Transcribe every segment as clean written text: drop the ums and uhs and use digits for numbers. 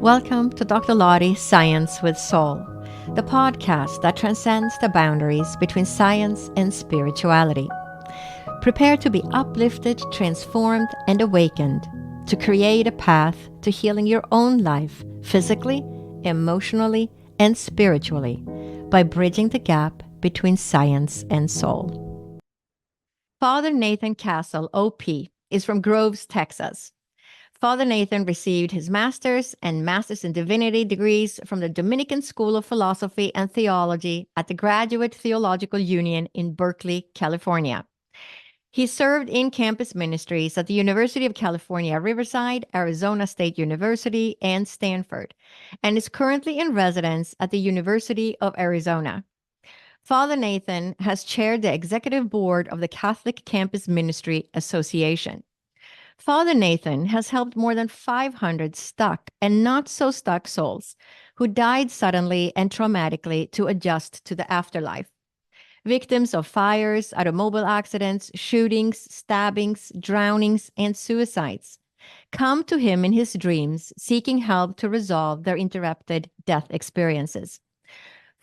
Welcome to Dr. Lottie's Science with Soul, the podcast that transcends the boundaries between science and spirituality. Prepare to be uplifted, transformed, and awakened to create a path to healing your own life physically, emotionally, and spiritually by bridging the gap between science and soul. Father Nathan Castle O.P. is from Groves, Texas. Father Nathan received his master's and master's in divinity degrees from the Dominican School of Philosophy and Theology at the Graduate Theological Union in Berkeley, California. He served in campus ministries at the University of California Riverside, Arizona State University, and Stanford, and is currently in residence at the University of Arizona. Father Nathan has chaired the executive board of the Catholic Campus Ministry Association. Father Nathan has helped more than 500 stuck and not so stuck souls who died suddenly and traumatically to adjust to the afterlife. Victims of fires, automobile accidents, shootings, stabbings, drownings, and suicides come to him in his dreams seeking help to resolve their interrupted death experiences.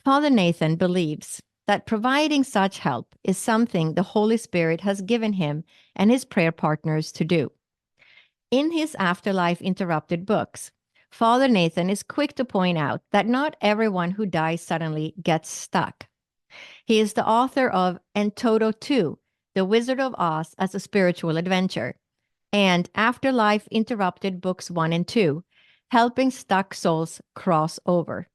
Father Nathan believes that providing such help is something the Holy Spirit has given him and his prayer partners to do. In his Afterlife Interrupted books, Father Nathan is quick to point out that not everyone who dies suddenly gets stuck. He is the author of En Toto 2, The Wizard of Oz as a Spiritual Adventure, and Afterlife Interrupted Books 1 and 2, Helping Stuck Souls Cross Over.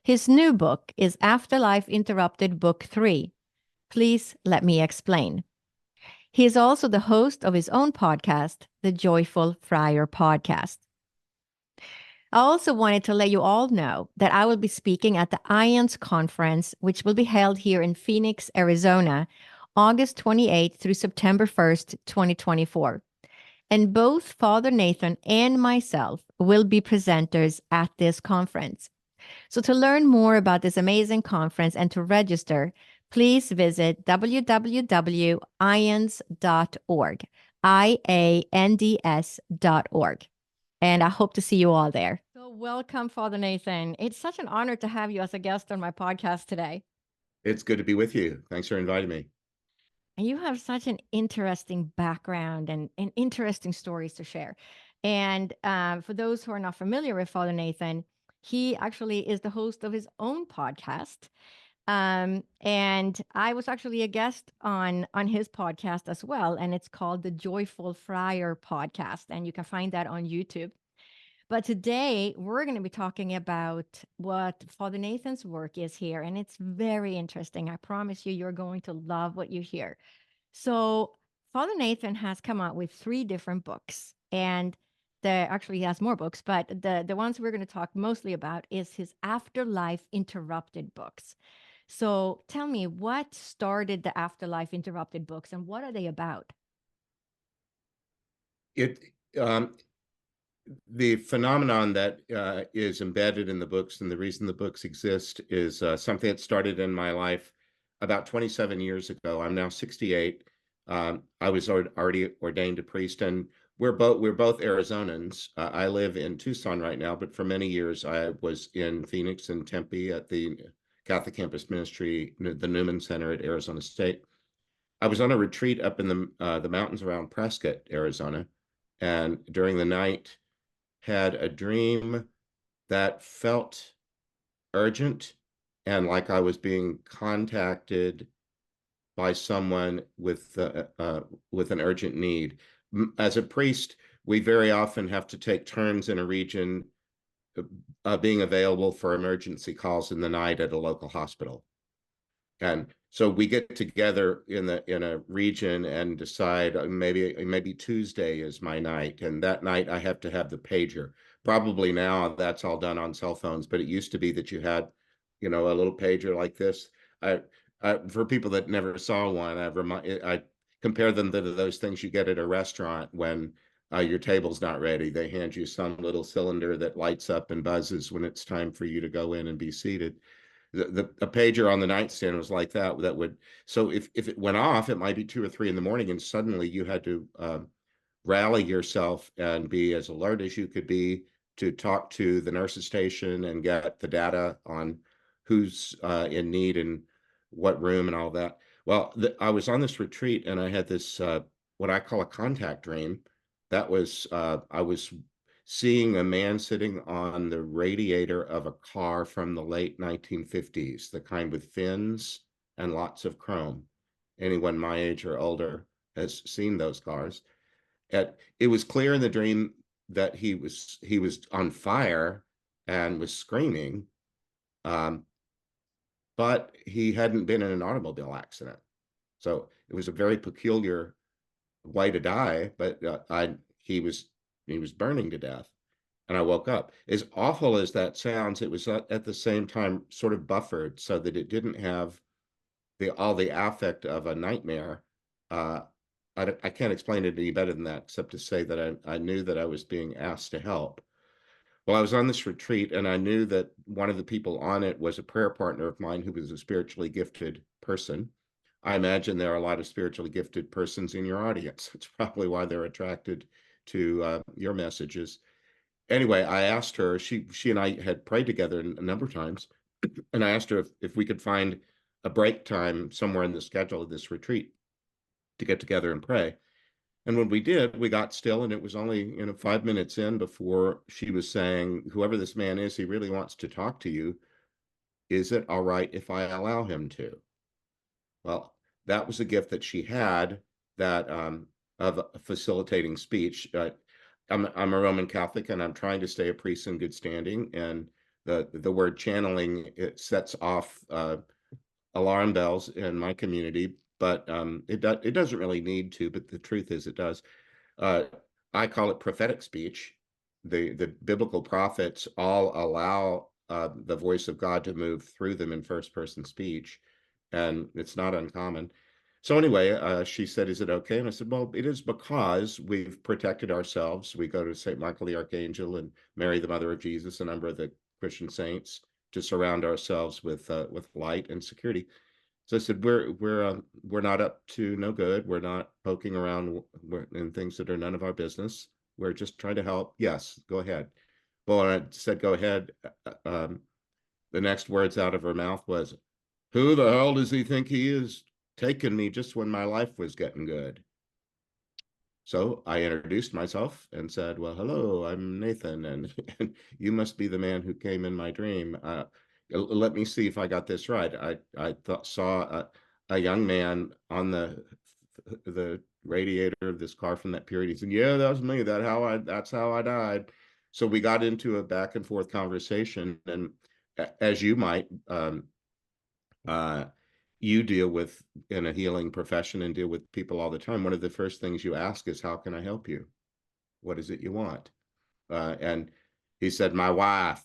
His new book is Afterlife Interrupted Book 3, Please Let Me Explain. He is also the host of his own podcast, the Joyful Friar Podcast. I also wanted to let you all know that I will be speaking at the IANDS conference, which will be held here in Phoenix, Arizona, August 28th through September 1st, 2024. And both Father Nathan and myself will be presenters at this conference. So to learn more about this amazing conference and to register, please visit www.iands.org, IANDS.org. And I hope to see you all there. So welcome, Father Nathan. It's such an honor to have you as a guest on my podcast today. It's good to be with you. Thanks for inviting me. And you have such an interesting background and interesting stories to share. And for those who are not familiar with Father Nathan, he actually is the host of his own podcast. And I was actually a guest on his podcast as well, and it's called the Joyful Friar Podcast, and you can find that on YouTube. But today we're going to be talking about what Father Nathan's work is here, and it's very interesting. I promise you, you're going to love what you hear. So Father Nathan has come out with 3 different books, and actually he has more books, but the ones we're going to talk mostly about is his Afterlife Interrupted books. So tell me, what started the Afterlife Interrupted books, and what are they about? The phenomenon that is embedded in the books and the reason the books exist is something that started in my life about 27 years ago. I'm now 68. I was already ordained a priest, and we're both Arizonans. I live in Tucson right now, but for many years I was in Phoenix and Tempe at the Catholic Campus Ministry, the Newman Center at Arizona State. I was on a retreat up in the mountains around Prescott, Arizona, and during the night had a dream that felt urgent and like I was being contacted by someone with an urgent need. As a priest, we very often have to take turns in a region being available for emergency calls in the night at a local hospital. And so we get together in a region and decide maybe Tuesday is my night, and that night I have to have the pager. Probably now that's all done on cell phones, but it used to be that you had, a little pager like this. For people that never saw one, I compare them to those things you get at a restaurant when your table's not ready. They hand you some little cylinder that lights up and buzzes when it's time for you to go in and be seated. A pager on the nightstand was like that. So if it went off, it might be 2 or 3 in the morning, and suddenly you had to rally yourself and be as alert as you could be to talk to the nurses station and get the data on who's in need and what room and all that. Well, I was on this retreat and I had this what I call a contact dream. That was I was seeing a man sitting on the radiator of a car from the late 1950s, the kind with fins and lots of chrome. Anyone my age or older has seen those cars. It was clear in the dream that he was on fire and was screaming, but he hadn't been in an automobile accident. So it was a very peculiar way to die, but he was burning to death. And I woke up. As awful as that sounds, it was at the same time sort of buffered so that it didn't have all the affect of a nightmare. I can't explain it any better than that, except to say that I knew that I was being asked to help. Well, I was on this retreat, and I knew that one of the people on it was a prayer partner of mine who was a spiritually gifted person. I imagine there are a lot of spiritually gifted persons in your audience. It's probably why they're attracted to your messages. Anyway, I asked her, she and I had prayed together a number of times, and I asked her if we could find a break time somewhere in the schedule of this retreat to get together and pray. And when we did, we got still, and it was only 5 minutes in before she was saying, whoever this man is, he really wants to talk to you. Is it all right if I allow him to? Well, that was a gift that she had, that of facilitating speech. I'm a Roman Catholic, and I'm trying to stay a priest in good standing. And the word channeling, it sets off alarm bells in my community, but it doesn't really need to. But the truth is, it does. I call it prophetic speech. The biblical prophets all allow the voice of God to move through them in first person speech, and it's not uncommon. So anyway, she said, "Is it okay?" And I said, "Well, it is, because we've protected ourselves. We go to St. Michael the Archangel and Mary, the Mother of Jesus, a number of the Christian saints, to surround ourselves with light and security." So I said, we're not up to no good. We're not poking around in things that are none of our business. We're just trying to help. Yes, go ahead. Well, when I said go ahead, the next words out of her mouth was, "Who the hell does he think he is, taking me just when my life was getting good?" So I introduced myself and said, "Well, hello, I'm Nathan, and, and you must be the man who came in my dream. Let me see if I got this right. I saw a young man on the radiator of this car from that period." He said, "Yeah, that was me. That's how I died." So we got into a back and forth conversation, and as you might, uh, you deal with in a healing profession and deal with people all the time. One of the first things you ask is, "How can I help you? What is it you want?" And he said, my wife,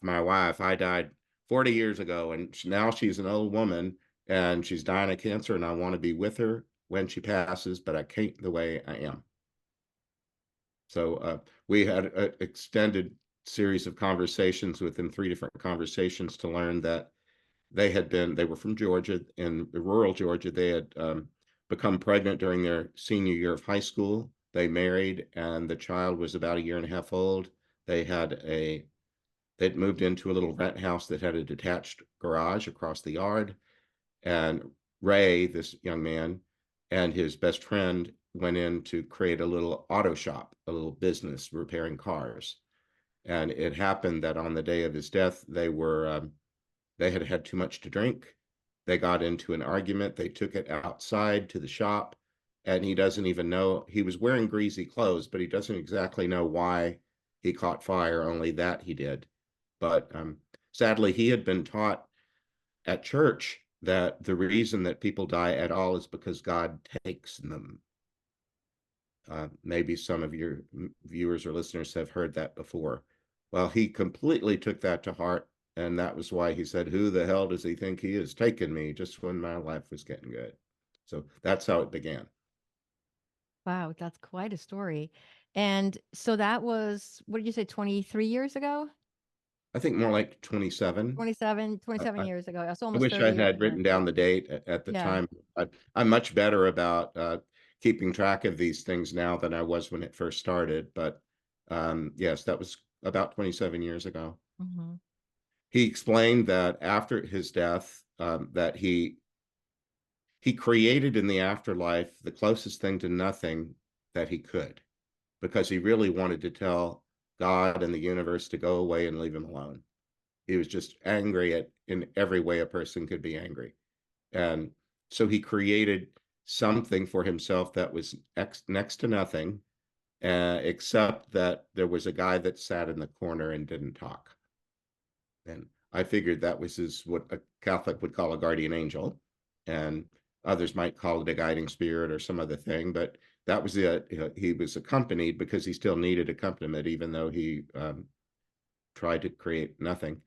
I died 40 years ago, and now she's an old woman, and she's dying of cancer, and I want to be with her when she passes, but I can't the way I am." So we had an extended series of conversations with him, 3 different conversations, to learn that they were from Georgia, in rural Georgia. They had become pregnant during their senior year of high school. They married, and the child was about a year and a half old. They'd moved into a little rent house that had a detached garage across the yard. And Ray, this young man, and his best friend went in to create a little auto shop, a little business repairing cars. And it happened that on the day of his death, they had had too much to drink. They got into an argument. They took it outside to the shop, and he doesn't even know. He was wearing greasy clothes, but he doesn't exactly know why he caught fire, only that he did. But sadly, he had been taught at church that the reason that people die at all is because God takes them. Maybe some of your viewers or listeners have heard that before. Well, he completely took that to heart, and that was why he said, "Who the hell does he think he is, taking me just when my life was getting good?" So that's how it began. Wow, that's quite a story. And so that was, what did you say, 23 years ago? I think more like 27. 27, I, 27 I years ago. That's I almost wish 30 I years had ago. written down the date at the Yeah. time. I'm much better about keeping track of these things now than I was when it first started. But yes, that was about 27 years ago. Mm-hmm. He explained that after his death, that he created in the afterlife the closest thing to nothing that he could, because he really wanted to tell God and the universe to go away and leave him alone. He was just angry at in every way a person could be angry. And so he created something for himself that was next to nothing, except that there was a guy that sat in the corner and didn't talk. And I figured that was what a Catholic would call a guardian angel, and others might call it a guiding spirit or some other thing. But that was it. He was accompanied because he still needed accompaniment, even though he tried to create nothing.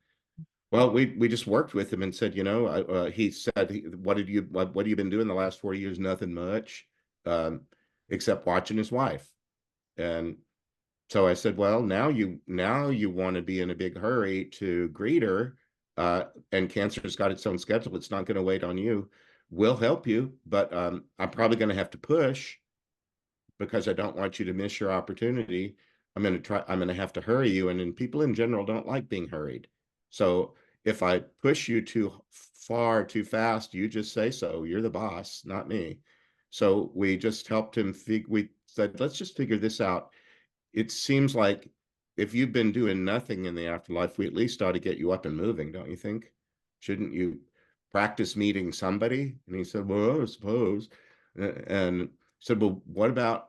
Well, we just worked with him and said, he said, what have you been doing the last 40 years? Nothing much, except watching his wife. And so I said, well, now you want to be in a big hurry to greet her, and cancer's got its own schedule. It's not going to wait on you. We'll help you, but I'm probably going to have to push, because I don't want you to miss your opportunity. I'm going to have to hurry you. And then people in general don't like being hurried. So if I push you too far, too fast, you just say so. You're the boss, not me. So we just helped him. We said, let's just figure this out. It seems like if you've been doing nothing in the afterlife, we at least ought to get you up and moving, don't you think? Shouldn't you practice meeting somebody? And he said, well, I suppose. And said, well, what about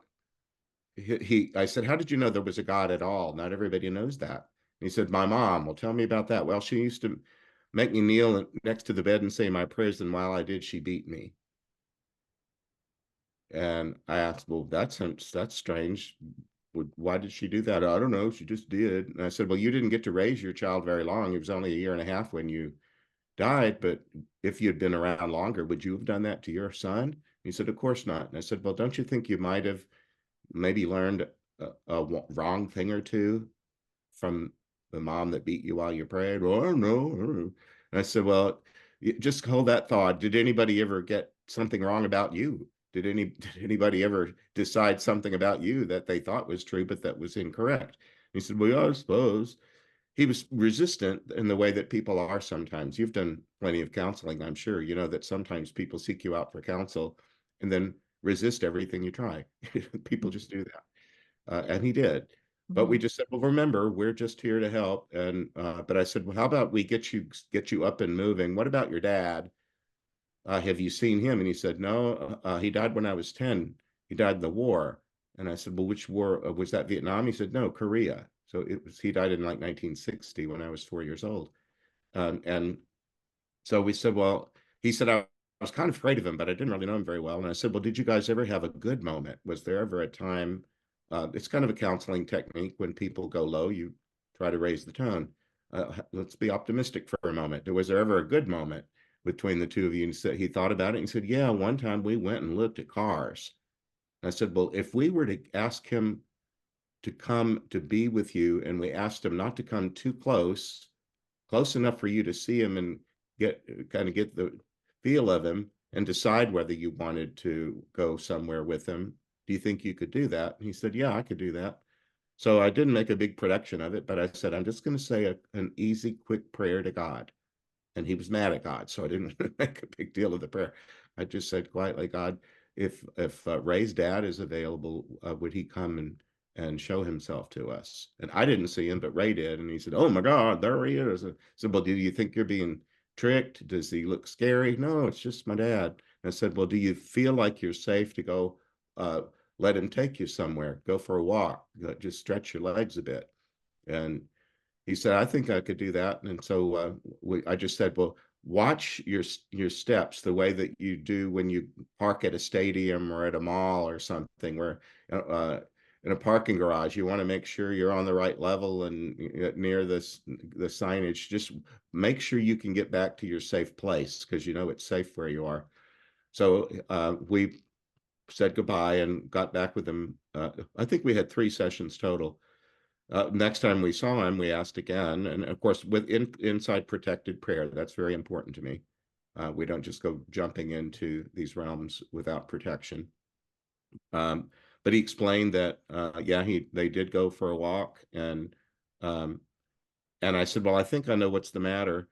I said, how did you know there was a God at all? Not everybody knows that. And he said, my mom. Well, tell me about that. Well, she used to make me kneel next to the bed and say my prayers, and while I did, she beat me. And I asked, well, that's strange. Why did she do that? I don't know. She just did. And I said, well, you didn't get to raise your child very long. It was only a year and a half when you died. But if you'd been around longer, would you have done that to your son? He said, of course not. And I said, well, don't you think you might have maybe learned a wrong thing or two from the mom that beat you while you prayed? Well, I don't know. And I said, well, just hold that thought. Did anybody ever get something wrong about you? Did anybody ever decide something about you that they thought was true, but that was incorrect? He said, well, yeah, I suppose. He was resistant in the way that people are sometimes. You've done plenty of counseling, I'm sure. You know that sometimes people seek you out for counsel and then resist everything you try. People just do that. And he did. But we just said, well, remember, we're just here to help. And but I said, well, how about we get you up and moving? What about your dad? Have you seen him? And he said, no, he died when I was 10. He died in the war. And I said, well, which war was that? Vietnam? He said, no, Korea. So he died in like 1960 when I was 4 years old. And so we said, well, he said, I was kind of afraid of him, but I didn't really know him very well. And I said, well, did you guys ever have a good moment? Was there ever a time? It's kind of a counseling technique. When people go low, you try to raise the tone. Let's be optimistic for a moment. Was there ever a good moment between the two of you? And he thought about it and said, yeah, one time we went and looked at cars. And I said, well, if we were to ask him to come to be with you, and we asked him not to come too close enough for you to see him and get the feel of him and decide whether you wanted to go somewhere with him, do you think you could do that? And he said, yeah, I could do that. So I didn't make a big production of it, but I said, I'm just going to say an easy, quick prayer to God. And he was mad at God, so I didn't make a big deal of the prayer. I just said quietly, God, if Ray's dad is available, would he come and show himself to us? And I didn't see him, but Ray did. And he said, oh my God, there he is. I said, well, do you think you're being tricked? Does he look scary? No, it's just my dad. And I said, well, do you feel like you're safe to go let him take you somewhere? Go for a walk. Just stretch your legs a bit. And he said, I think I could do that. And so I just said, well, watch your steps the way that you do when you park at a stadium or at a mall or something, where in a parking garage, you want to make sure you're on the right level and near the signage. Just make sure you can get back to your safe place, because you know it's safe where you are. So we said goodbye and got back with him. I think we had 3 sessions total. Next time we saw him, we asked again, and of course, with inside protected prayer. That's very important to me. We don't just go jumping into these realms without protection. But he explained that, yeah, they did go for a walk, and And I said, well, I think I know what's the matter.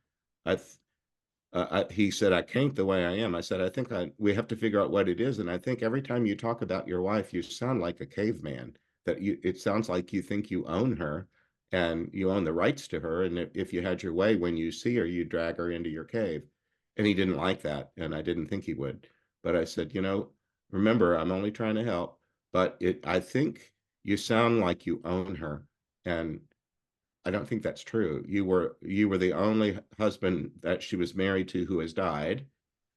He said, I can't the way I am. I said, I think we have to figure out what it is. And I think every time you talk about your wife, you sound like a caveman, it sounds like you think you own her and you own the rights to her. And if you had your way, when you see her, you drag her into your cave. And he didn't like that. And I didn't think he would. But I said, remember, I'm only trying to help. But I think you sound like you own her. And I don't think that's true. You were the only husband that she was married to who has died,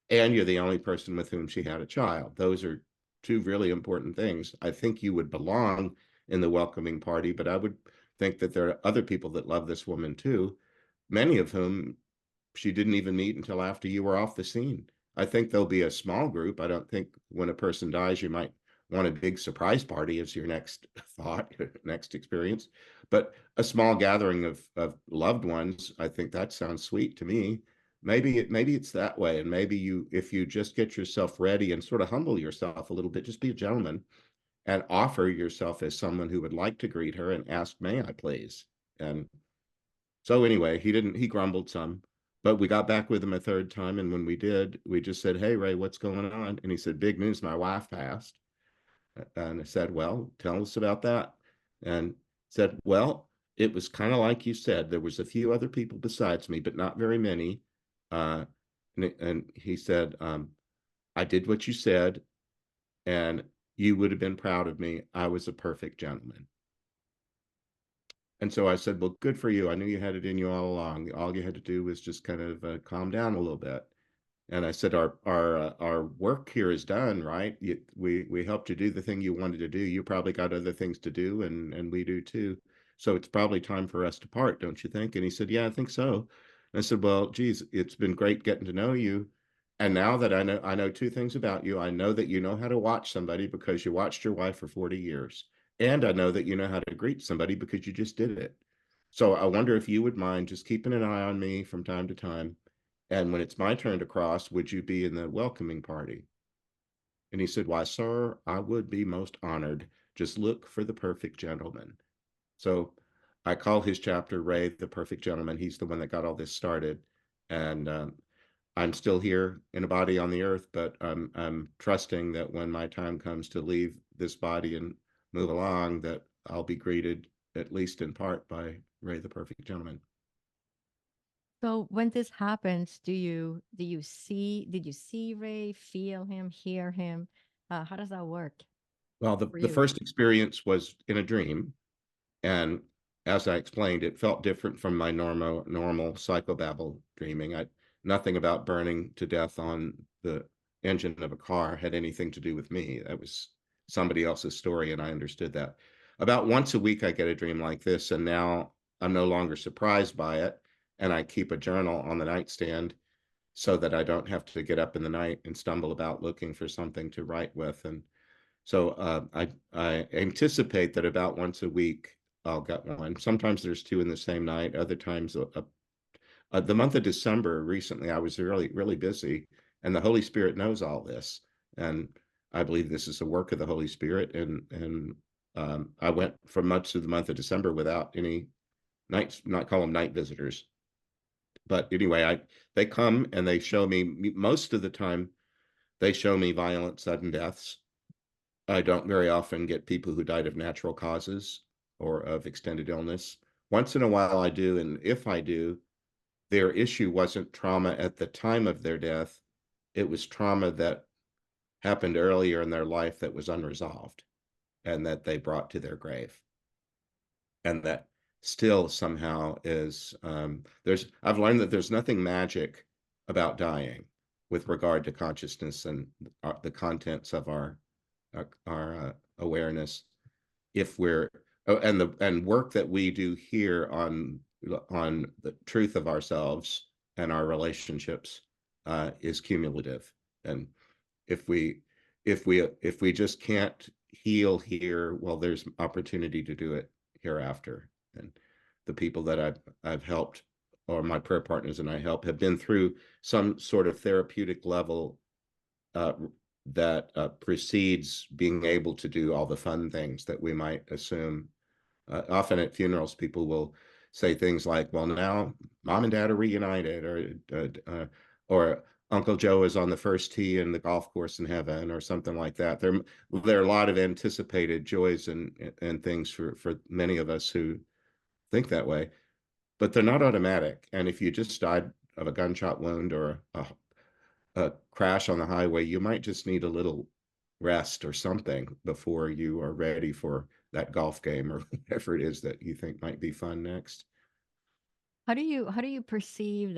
and you're the only person with whom she had a child. Those are two really important things. I think you would belong in the welcoming party, but I would think that there are other people that love this woman too, many of whom she didn't even meet until after you were off the scene. I think there'll be a small group. I don't think when a person dies, you might want a big surprise party as your next thought, next experience. But a small gathering of loved ones, I think that sounds sweet to me. Maybe it's that way. And maybe if you just get yourself ready and sort of humble yourself a little bit, just be a gentleman and offer yourself as someone who would like to greet her and ask, may I please? And so anyway, he grumbled some, but we got back with him a third time. And when we did, we just said, hey, Ray, what's going on? And he said, big news, my wife passed. And I said, well, tell us about that. And said, well, it was kind of like you said, there was a few other people besides me, but not very many. And he said, I did what you said, and you would have been proud of me. I was a perfect gentleman. And so I said, well, good for you. I knew you had it in you all along. All you had to do was just kind of calm down a little bit. And I said, our work here is done, right? We helped you do the thing you wanted to do. You probably got other things to do, and we do too. So it's probably time for us to part, don't you think? And he said, yeah, I think so. And I said, well, geez, it's been great getting to know you. And now that I know two things about you. I know that you know how to watch somebody because you watched your wife for 40 years. And I know that you know how to greet somebody because you just did it. So I wonder if you would mind just keeping an eye on me from time to time. And when it's my turn to cross, would you be in the welcoming party? And he said, why, sir, I would be most honored. Just look for the perfect gentleman. So I call his chapter Ray, the perfect gentleman. He's the one that got all this started. And I'm still here in a body on the earth, but I'm trusting that when my time comes to leave this body and move along, that I'll be greeted, at least in part, by Ray, the perfect gentleman. So when this happens, did you see Ray, feel him, hear him? How does that work Well, for the you? first experience was in a dream. And as I explained, it felt different from my normal psychobabble dreaming. Nothing about burning to death on the engine of a car had anything to do with me. That was somebody else's story, and I understood that. About once a week, I get a dream like this, and now I'm no longer surprised by it. And I keep a journal on the nightstand so that I don't have to get up in the night and stumble about looking for something to write with. And so I anticipate that about once a week I'll get one. Sometimes there's two in the same night. Other times, the month of December recently, I was really busy, and the Holy Spirit knows all this, and I believe this is a work of the Holy Spirit. And I went for much of the month of December without any nights, not call them night visitors, but anyway, they come and they show me most of the time. They show me violent, sudden deaths. I don't very often get people who died of natural causes or of extended illness. Once in a while I do, and if I do, their issue wasn't trauma at the time of their death. It was trauma that happened earlier in their life that was unresolved and that they brought to their grave. And that still somehow is, I've learned that there's nothing magic about dying with regard to consciousness and the contents of our awareness. If we're and work that we do here on the truth of ourselves and our relationships is cumulative. And if we just can't heal here, well, there's opportunity to do it hereafter. And the people that I've helped, or my prayer partners and I help, have been through some sort of therapeutic level uh, that precedes being able to do all the fun things that we might assume Often at funerals, people will say things like, well, now mom and dad are reunited, or Uncle Joe is on the first tee in the golf course in heaven, or something like that. There are a lot of anticipated joys and things for many of us who think that way, but they're not automatic. And if you just died of a gunshot wound or a crash on the highway, you might just need a little rest or something before you are ready for that golf game or whatever it is that you think might be fun next. How do you perceive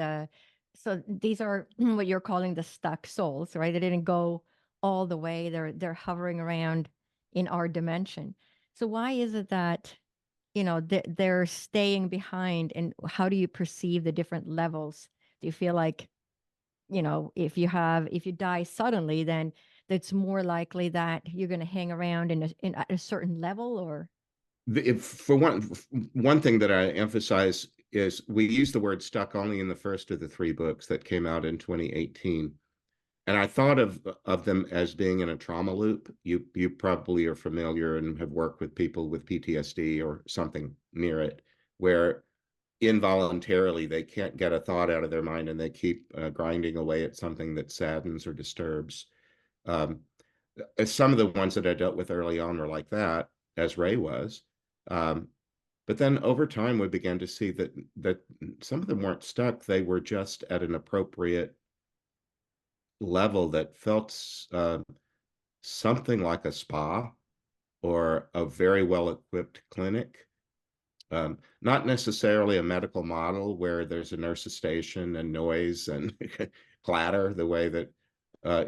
so these are what you're calling the stuck souls, right? They didn't go all the way. They're hovering around in our dimension. So why is it that, they're staying behind, and how do you perceive the different levels? Do you feel like, if you die suddenly, then it's more likely that you're going to hang around at a certain level, or For one thing that I emphasize is we use the word stuck only in the first of the three books that came out in 2018. And I thought of them as being in a trauma loop. You probably are familiar and have worked with people with PTSD or something near it, where involuntarily they can't get a thought out of their mind and they keep grinding away at something that saddens or disturbs. Um, some of the ones that I dealt with early on were like that, as Ray was. Um, but then over time, we began to see that some of them weren't stuck; they were just at an appropriate level that felt something like a spa or a very well-equipped clinic. Not necessarily a medical model where there's a nurse's station and noise and clatter the way that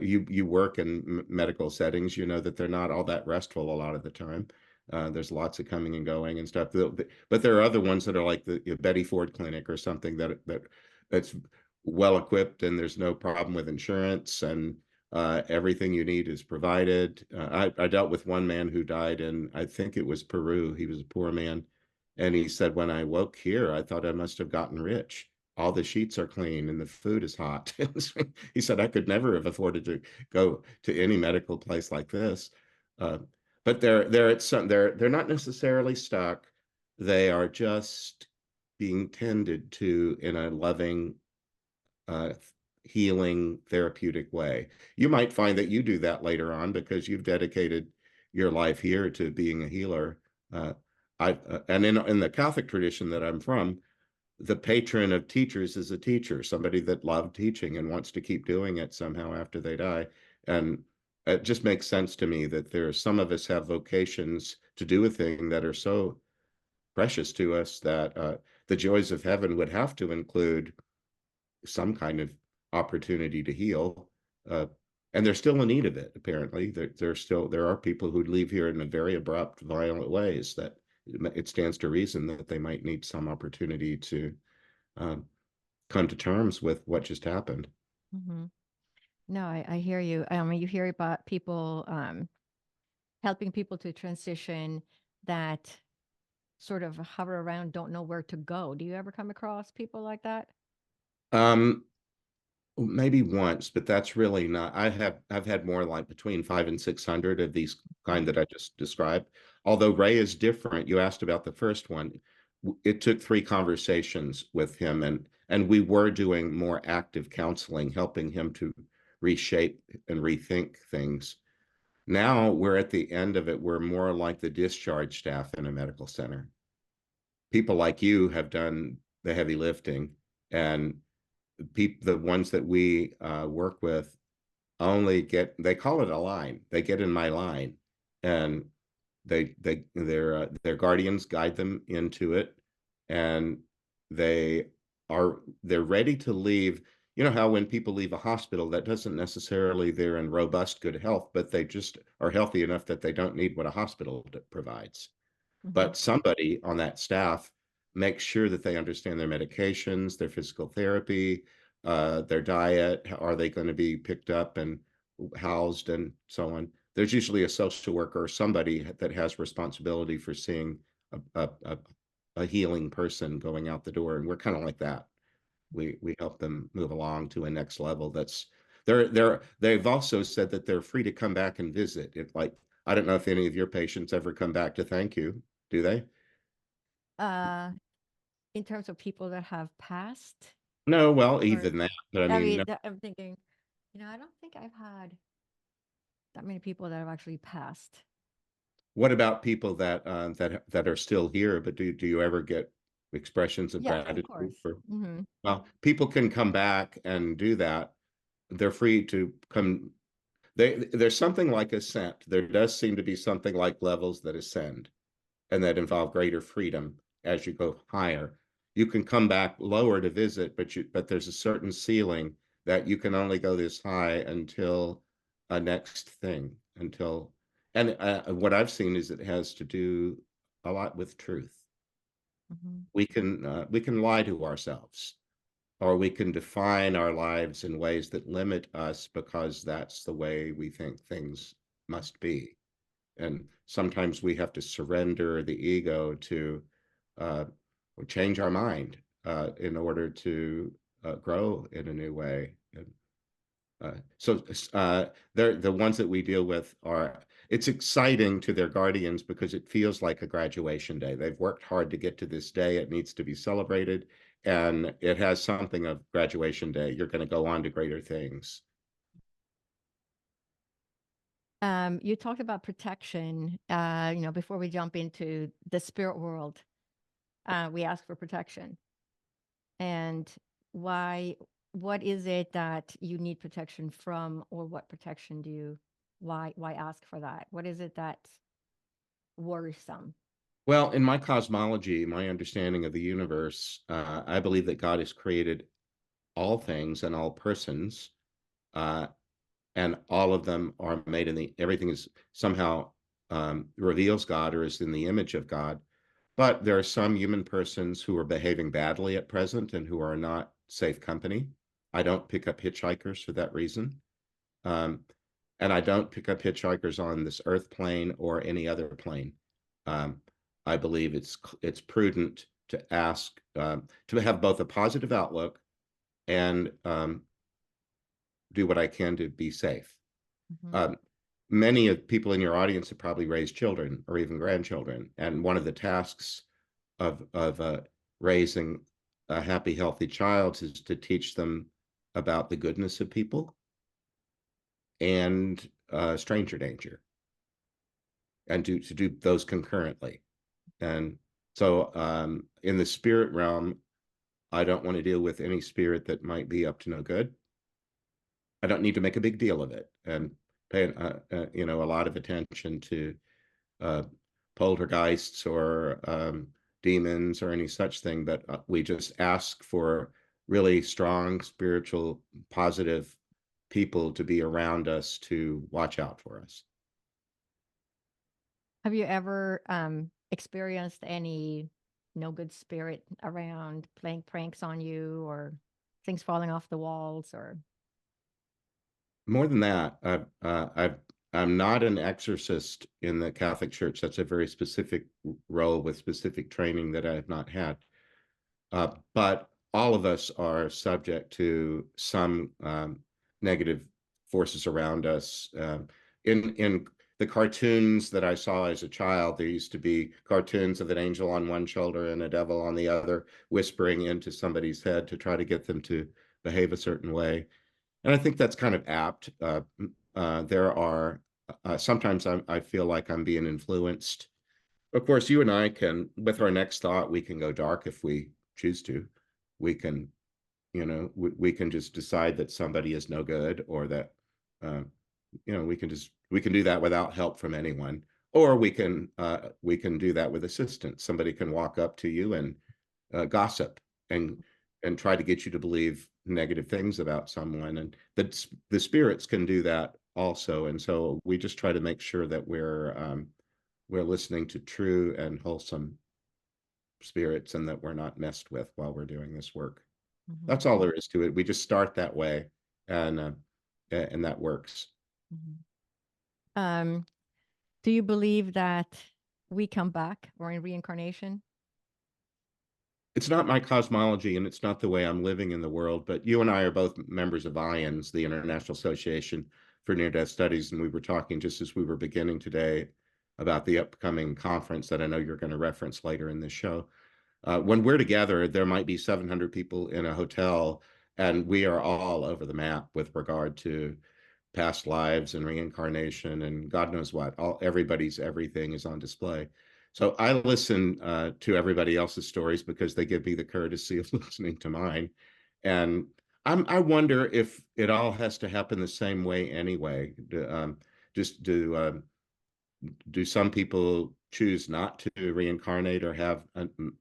you work in medical settings. You know that they're not all that restful a lot of the time. There's lots of coming and going and stuff. But there are other ones that are like the Betty Ford Clinic or something that's well equipped and there's no problem with insurance and everything you need is provided. I dealt with one man who died in, I think it was Peru. He was a poor man. And he said, when I woke here, I thought I must have gotten rich. All the sheets are clean and the food is hot. He said, I could never have afforded to go to any medical place like this. Uh, but they're not necessarily stuck. They are just being tended to in a loving, uh, healing, therapeutic way. You might find that you do that later on because you've dedicated your life here to being a healer. Uh, and in the Catholic tradition that I'm from, the patron of teachers is a teacher, somebody that loved teaching and wants to keep doing it somehow after they die. And it just makes sense to me that some of us have vocations to do a thing that are so precious to us that the joys of heaven would have to include some kind of opportunity to heal. Uh, and they're still in need of it, apparently. There are people who leave here in a very abrupt, violent ways that it stands to reason that they might need some opportunity to um, come to terms with what just happened. hmm no, I hear you. I mean, you hear about people helping people to transition that sort of hover around, don't know where to go. Do you ever come across people like that? Um, Maybe once, but that's really not. I've had more like between 500 and 600 of these kind that I just described. Although Ray is different. You asked about the first one. It took 3 conversations with him, and we were doing more active counseling, helping him to reshape and rethink things. Now we're at the end of it. We're more like the discharge staff in a medical center. People like you have done the heavy lifting, and the ones that we work with only they call it a line. They get in my line, and their guardians guide them into it, and they they're ready to leave. You know how when people leave a hospital, that doesn't necessarily they're in robust good health, but they just are healthy enough that they don't need what a hospital provides. hmm But somebody on that staff makes sure that they understand their medications, their physical therapy, their diet. Are they going to be picked up and housed and so on? There's usually a social worker or somebody that has responsibility for seeing a healing person going out the door. And we're kind of like that. We help them move along to a next level. They've also said that they're free to come back and visit. It like I don't know if any of your patients ever come back to thank you, do they? In terms of people that have passed, No, well, or even that, but I mean, no. I'm thinking, I don't think I've had that many people that have actually passed. What about people that are still here? But do you ever get expressions of Yes, of gratitude course. for? Hmm. Well, people can come back and do that. They're free to come. There's something like ascent. There does seem to be something like levels that ascend and that involve greater freedom as you go higher. You can come back lower to visit, but there's a certain ceiling that you can only go this high until a next thing, until and what I've seen is it has to do a lot with truth. Hmm. We can lie to ourselves, or we can define our lives in ways that limit us because that's the way we think things must be. And sometimes we have to surrender the ego to uh, change our mind in order to grow in a new way. And, they're the ones that we deal with are. It's exciting to their guardians because it feels like a graduation day. They've worked hard to get to this day. It needs to be celebrated, and it has something of graduation day. You're going to go on to greater things. You talked about protection. Before we jump into the spirit world, we ask for protection. And why? What is it that you need protection from, or what protection do you? Why ask for that? What is it that's worrisome? Well, in my cosmology, my understanding of the universe, I believe that God has created all things and all persons, uh, and all of them are made in everything is somehow reveals God or is in the image of God. But there are some human persons who are behaving badly at present and who are not safe company. I don't pick up hitchhikers for that reason. Um, and I don't pick up hitchhikers on this earth plane or any other plane. Um, I believe it's prudent to ask to have both a positive outlook and do what I can to be safe. Hmm. Um, Many of people in your audience have probably raised children or even grandchildren, and one of the tasks of raising a happy, healthy child is to teach them about the goodness of people and stranger danger, and to do those concurrently. And so, in the spirit realm, I don't want to deal with any spirit that might be up to no good. I don't need to make a big deal of it and pay a lot of attention to uh, poltergeists or demons or any such thing, but we just ask for really strong, spiritual, positive people to be around us to watch out for us. Have you ever experienced any no good spirit around playing pranks on you, or things falling off the walls, or? More than that, I'm not an exorcist in the Catholic Church. That's a very specific role with specific training that I have not had. But all of us are subject to some negative forces around us. In the cartoons that I saw as a child, there used to be cartoons of an angel on one shoulder and a devil on the other, whispering into somebody's head to try to get them to behave a certain way. And I think that's kind of apt. There are sometimes I feel like I'm being influenced. Of course, you and I can, with our next thought, we can go dark if we choose to. We can, we can just decide that somebody is no good, or that, uh, we can do that without help from anyone, or we can do that with assistance. Somebody can walk up to you and gossip and try to get you to believe negative things about someone, and the spirits can do that also. And so we just try to make sure that we're listening to true and wholesome spirits, and that we're not messed with while we're doing this work. Mhm, That's all there is to it. We just start that way, and that works. mhm. Um, do you believe that we come back or in reincarnation? It's not my cosmology, and it's not the way I'm living in the world, but you and I are both members of IANDS, the International Association for Near-Death Studies, and we were talking just as we were beginning today about the upcoming conference that I know you're going to reference later in this show. When we're together, there might be 700 people in a hotel, and we are all over the map with regard to past lives and reincarnation and God knows what. Everybody's everything is on display. So I listen to everybody else's stories because they give me the courtesy of listening to mine. And I wonder if it all has to happen the same way anyway. Just do some people choose not to reincarnate or have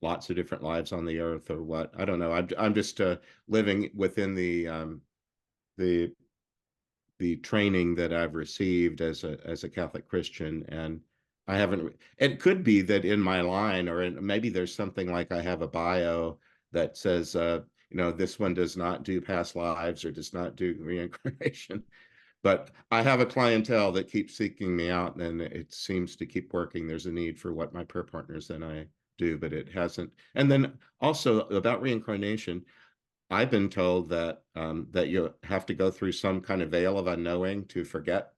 lots of different lives on the earth or what? I don't know. I'm just living within the the training that I've received as a Catholic Christian, and I haven't. It could be that in my line, or maybe there's something like I have a bio that says, this one does not do past lives or does not do reincarnation. But I have a clientele that keeps seeking me out, and it seems to keep working. There's a need for what my prayer partners and I do, but it hasn't. And then also about reincarnation, I've been told that that you have to go through some kind of veil of unknowing to forget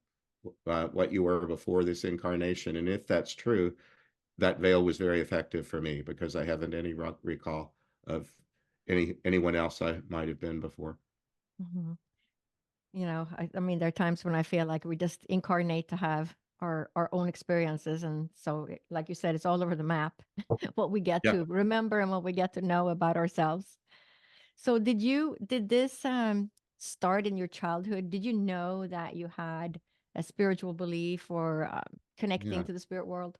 what you were before this incarnation. And if that's true, that veil was very effective for me because I haven't any recall of anyone else I might have been before. Mm-hmm. I mean, there are times when I feel like we just incarnate to have our own experiences. And so, like you said, it's all over the map, what we get Yeah. to remember and what we get to know about ourselves. So did this start in your childhood? Did you know that you had a spiritual belief or connecting Yeah. to the spirit world?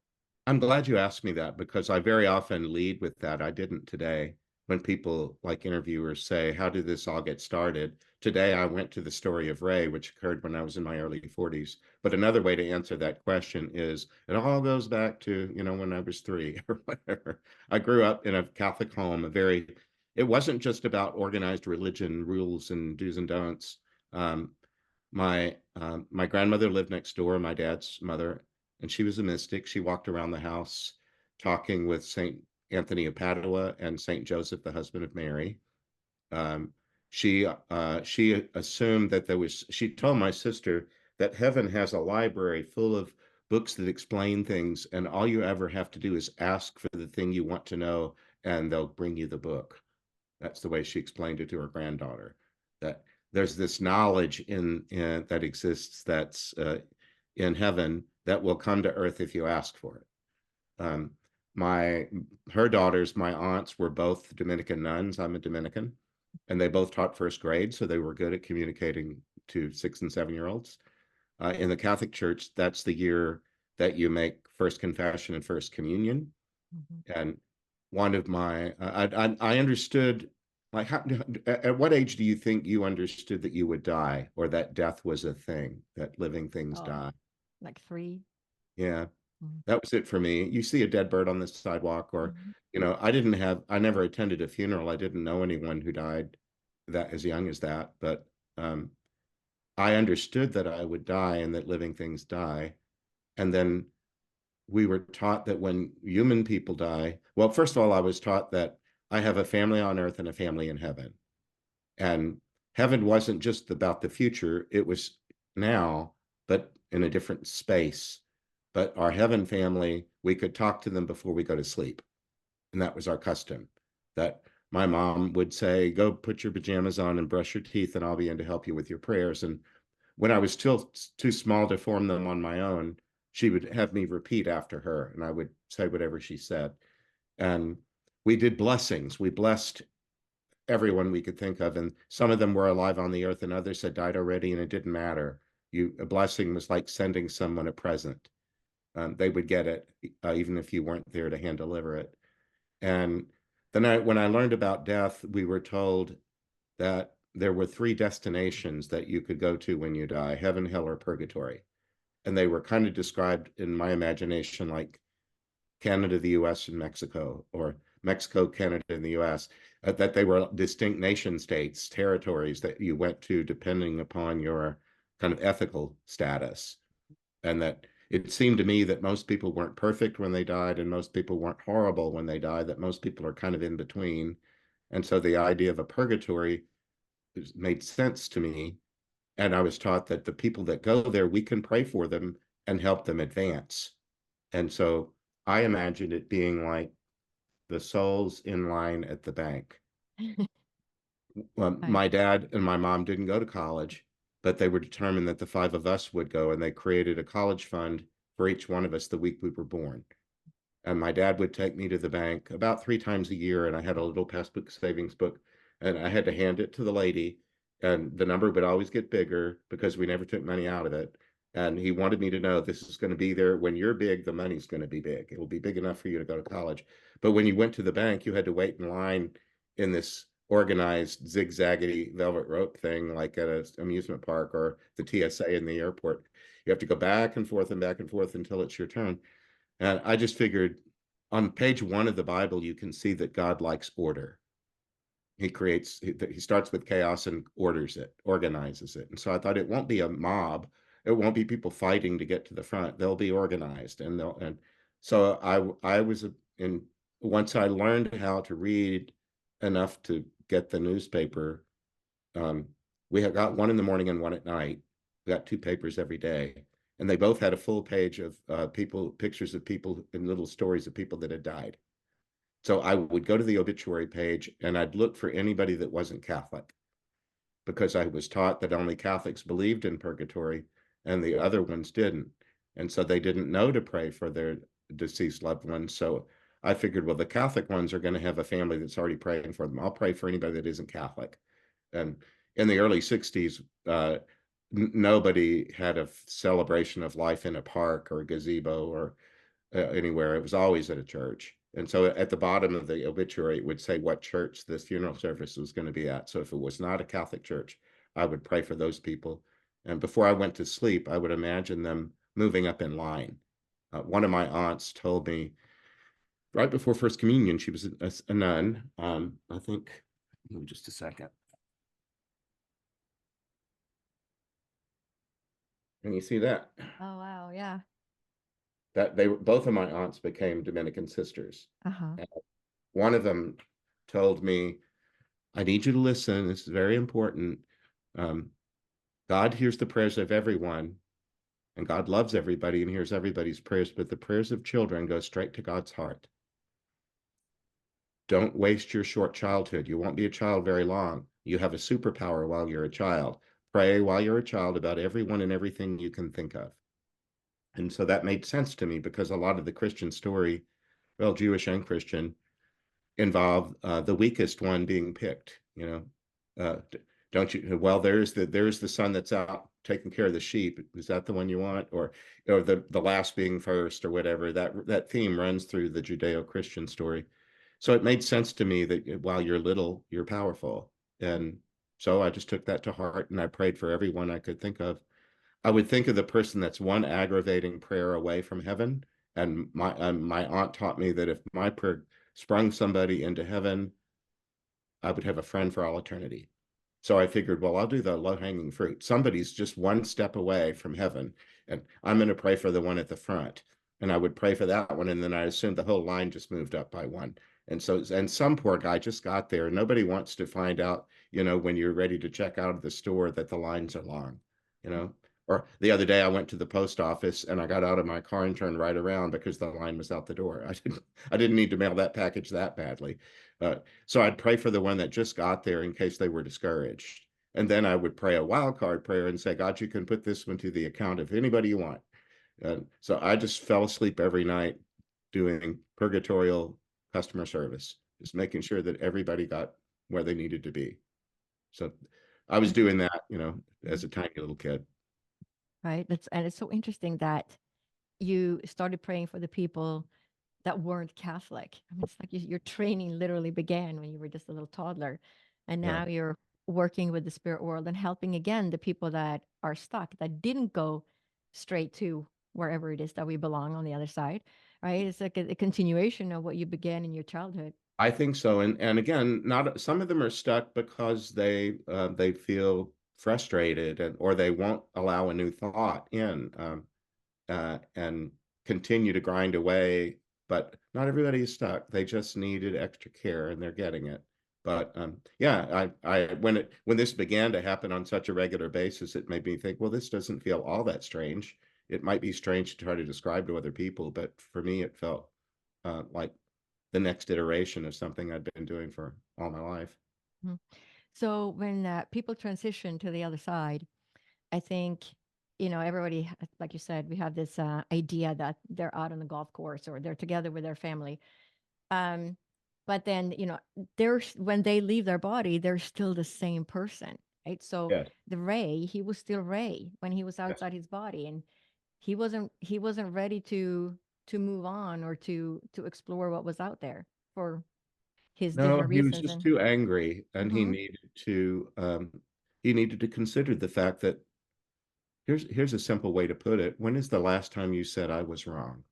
I'm glad you asked me that because I very often lead with that. I didn't today. When people like interviewers say, how did this all get started? Today, I went to the story of Ray, which occurred when I was in my early 40s. But another way to answer that question is it all goes back to, when I was 3 or whatever. I grew up in a Catholic home, it wasn't just about organized religion, rules and do's and don'ts. Um, my grandmother lived next door, my dad's mother, and she was a mystic. She walked around the house talking with Saint Anthony of Padua and Saint Joseph, the husband of Mary. Um, she assumed that she told my sister that heaven has a library full of books that explain things, and all you ever have to do is ask for the thing you want to know, and they'll bring you the book. That's the way she explained it to her granddaughter. That there's this knowledge in that exists that's in heaven that will come to earth if you ask for it. Um, her daughters, my aunts, were both Dominican nuns. I'm a Dominican, and they both taught first grade, so they were good at communicating to 6 and 7-year-olds. In the Catholic Church, that's the year that you make first confession and first communion. Mm-hmm. And one of my, I understood, like, at what age do you think you understood that you would die or that death was a thing, that living things Oh, die? like 3. Yeah, Mm-hmm. that was it for me. You see a dead bird on the sidewalk, or, Mm-hmm. I never attended a funeral. I didn't know anyone who died that as young as that, but um, I understood that I would die and that living things die. And then we were taught that when human people die, well, first of all, I was taught that I have a family on earth and a family in heaven. And heaven wasn't just about the future, it was now, but in a different space. But our heaven family, we could talk to them before we go to sleep. And that was our custom. That my mom would say, go put your pajamas on and brush your teeth, and I'll be in to help you with your prayers. And when I was still too small to form them on my own, she would have me repeat after her, and I would say whatever she said. And we did blessings. We blessed everyone we could think of, and some of them were alive on the earth, and others had died already, and it didn't matter. A blessing was like sending someone a present. They would get it even if you weren't there to hand deliver it. And then when I learned about death, we were told that there were 3 destinations that you could go to when you die: heaven, hell, or purgatory. And they were kind of described in my imagination like Canada, the US, and Mexico, or Mexico, Canada, and the US, that they were distinct nation states, territories that you went to depending upon your kind of ethical status. And that it seemed to me that most people weren't perfect when they died, and most people weren't horrible when they died, that most people are kind of in between. And so the idea of a purgatory made sense to me. And I was taught that the people that go there, we can pray for them and help them advance. And so I imagined it being like the souls in line at the bank. Well, Right. my dad and my mom didn't go to college, but they were determined that the five of us would go, and they created a college fund for each one of us the week we were born. And my dad would take me to the bank about 3 times a year, and I had a little passbook savings book, and I had to hand it to the lady, and the number would always get bigger because we never took money out of it. And he wanted me to know this is going to be there. When you're big, the money's going to be big. It will be big enough for you to go to college. But when you went to the bank, you had to wait in line in this organized zigzaggy velvet rope thing like at an amusement park or the TSA in the airport. You have to go back and forth until it's your turn. And I just figured on page 1 of the Bible, you can see that God likes order. He starts with chaos and organizes it. And so I thought it won't be a mob. It won't be people fighting to get to the front. They'll be organized. And so I was in, once I learned how to read enough to get the newspaper, we had got one in the morning and one at night. We got 2 papers every day. And they both had a full page of pictures of people and little stories of people that had died. So I would go to the obituary page and I'd look for anybody that wasn't Catholic, because I was taught that only Catholics believed in purgatory and the other ones didn't. And so they didn't know to pray for their deceased loved ones. So I figured, well, the Catholic ones are going to have a family that's already praying for them. I'll pray for anybody that isn't Catholic. And in the early 60s, nobody had a celebration of life in a park or a gazebo or anywhere. It was always at a church. And so at the bottom of the obituary, it would say what church this funeral service was going to be at. So if it was not a Catholic church, I would pray for those people. And before I went to sleep, I would imagine them moving up in line. One of my aunts told me right before First Communion, she was a nun. I think, just a second. Can you see that? Oh, wow. Yeah. That both of my aunts became Dominican sisters. Uh-huh. One of them told me, I need you to listen. This is very important. God hears the prayers of everyone, and God loves everybody and hears everybody's prayers, but the prayers of children go straight to God's heart. Don't waste your short childhood. You won't be a child very long. You have a superpower while you're a child. Pray while you're a child about everyone and everything you can think of. And so that made sense to me, because a lot of the Christian story, well, Jewish and Christian, involve the weakest one being picked. Don't you? Well, there's the son that's out taking care of the sheep. Is that the one you want, or the last being first, or whatever? That theme runs through the Judeo-Christian story. So it made sense to me that while you're little, you're powerful. And so I just took that to heart, and I prayed for everyone I could think of. I would think of the person that's one aggravating prayer away from heaven. And my aunt taught me that if my prayer sprung somebody into heaven, I would have a friend for all eternity. So I figured, well, I'll do the low-hanging fruit. Somebody's just one step away from heaven, and I'm going to pray for the one at the front. And I would pray for that one, and then I assumed the whole line just moved up by one. And some poor guy just got there. Nobody wants to find out, when you're ready to check out of the store, that the lines are long, you know. Or the other day I went to the post office and I got out of my car and turned right around because the line was out the door. I didn't need to mail that package that badly. So I'd pray for the one that just got there in case they were discouraged. And then I would pray a wild card prayer and say, God, you can put this one to the account of anybody you want. So I just fell asleep every night doing purgatorial customer service, just making sure that everybody got where they needed to be. So I was doing that, as a tiny little kid. Right. And it's so interesting that you started praying for the people that weren't Catholic. I mean, it's like your training literally began when you were just a little toddler. And Yeah. now you're working with the spirit world and helping again the people that are stuck, that didn't go straight to wherever it is that we belong on the other side. Right. It's like a continuation of what you began in your childhood. I think so. And again, not some of them are stuck because they feel frustrated, or they won't allow a new thought in, and continue to grind away. But not everybody is stuck. They just needed extra care, and they're getting it. But yeah, when this began to happen on such a regular basis, it made me think, well, this doesn't feel all that strange. It might be strange to try to describe to other people, but for me, it felt like the next iteration of something I'd been doing for all my life. Mhm. So when people transition to the other side, I think, everybody, like you said, we have this idea that they're out on the golf course or they're together with their family. Um, but then, when they leave their body, they're still the same person, right? So Yes. the Ray, he was still Ray when he was Yes. outside his body, and he wasn't ready to move on or to explore what was out there for his No, different he was reasons. just And too angry, and Mhm. he needed to consider the fact that here's a simple way to put it. When is the last time you said I was wrong?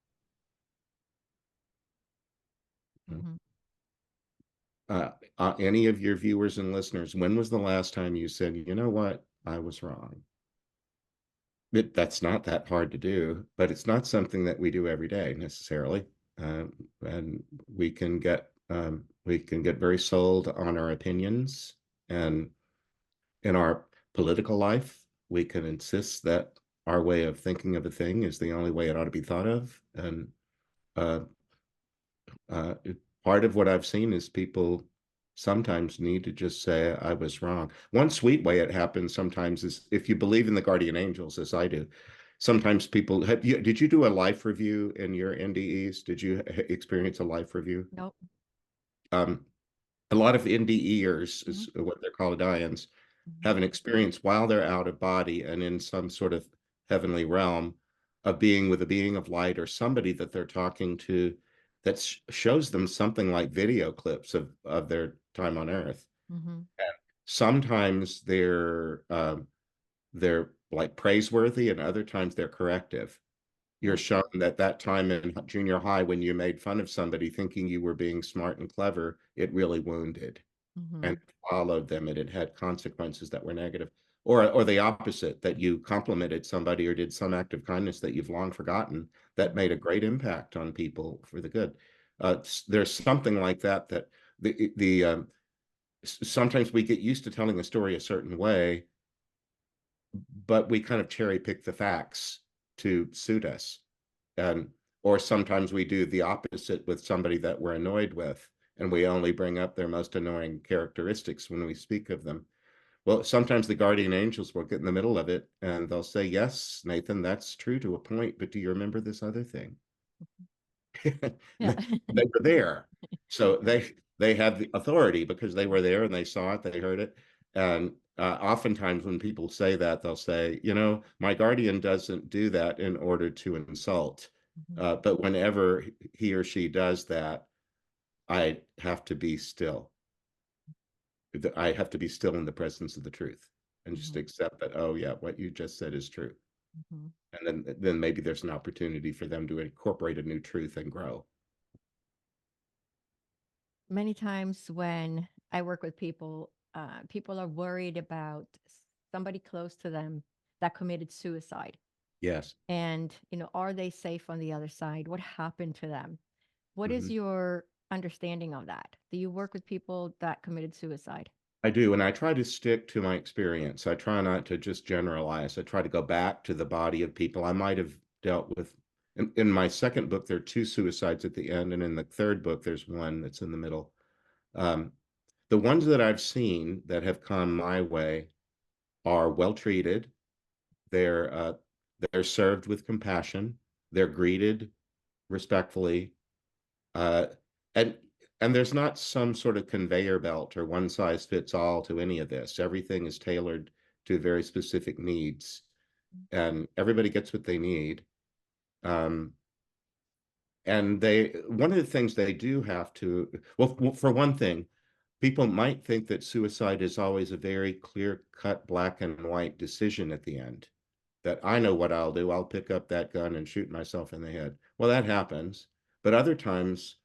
Mhm. Any of your viewers and listeners, when was the last time you said, you know what, I was wrong? That's not that hard to do, but it's not something that we do every day necessarily. And we can get very sold on our opinions, and in our political life, we can insist that our way of thinking of a thing is the only way it ought to be thought of. And uh, uh, part of what I've seen is people sometimes need to just say, I was wrong. One sweet way it happens sometimes is if you believe in the guardian angels, as I do. Sometimes people did you do a life review in your NDEs? Did you experience a life review? Nope. Um, a lot of NDEers, Mhm. is what they're called, IANDS, Mhm. have an experience while they're out of body and in some sort of heavenly realm of being with a being of light or somebody that they're talking to that shows them something like video clips of their time on Earth. Mhm. Sometimes they're like praiseworthy, and other times they're corrective. You're Yep. shown that that time in junior high when you made fun of somebody thinking you were being smart and clever, it really wounded and Mhm. followed them, and it had consequences that were negative. Or the opposite, that you complimented somebody or did some act of kindness that you've long forgotten that made a great impact on people for the good. There's something like that the sometimes we get used to telling a story a certain way, but we kind of cherry pick the facts to suit us. And or sometimes we do the opposite with somebody that we're annoyed with, and we only bring up their most annoying characteristics when we speak of them. Well, sometimes the guardian angels will get in the middle of it and they'll say, yes, Nathan, that's true to a point, but do you remember this other thing? Yeah. They were there. So they had the authority because they were there and they saw it, they heard it. And oftentimes when people say that, they'll say, my guardian doesn't do that in order to insult. Mhm. But whenever he or she does that, I have to be still. I have to be still in the presence of the truth and just Mhm. accept that, oh yeah, what you just said is true. Mhm. And then maybe there's an opportunity for them to incorporate a new truth and grow. Many times when I work with people, people are worried about somebody close to them that committed suicide. Yes. And, are they safe on the other side? What happened to them? What is Mhm. your understanding of that? Do you work with people that committed suicide? I do, and I try to stick to my experience. I try not to just generalize. I try to go back to the body of people I might have dealt with. In my second book, there are two suicides at the end, and in the third book, there's one that's in the middle. Um, the ones that I've seen that have come my way are well treated. They're served with compassion. They're greeted respectfully, uh, and and there's not some sort of conveyor belt or one size fits all to any of this. Everything is tailored to very specific needs, and everybody gets what they need. Um, and one of the things they do have to, well, for one thing, people might think that suicide is always a very clear-cut black and white decision at the end. That I know what I'll do. I'll pick up that gun and shoot myself in the head. Well, that happens. But other times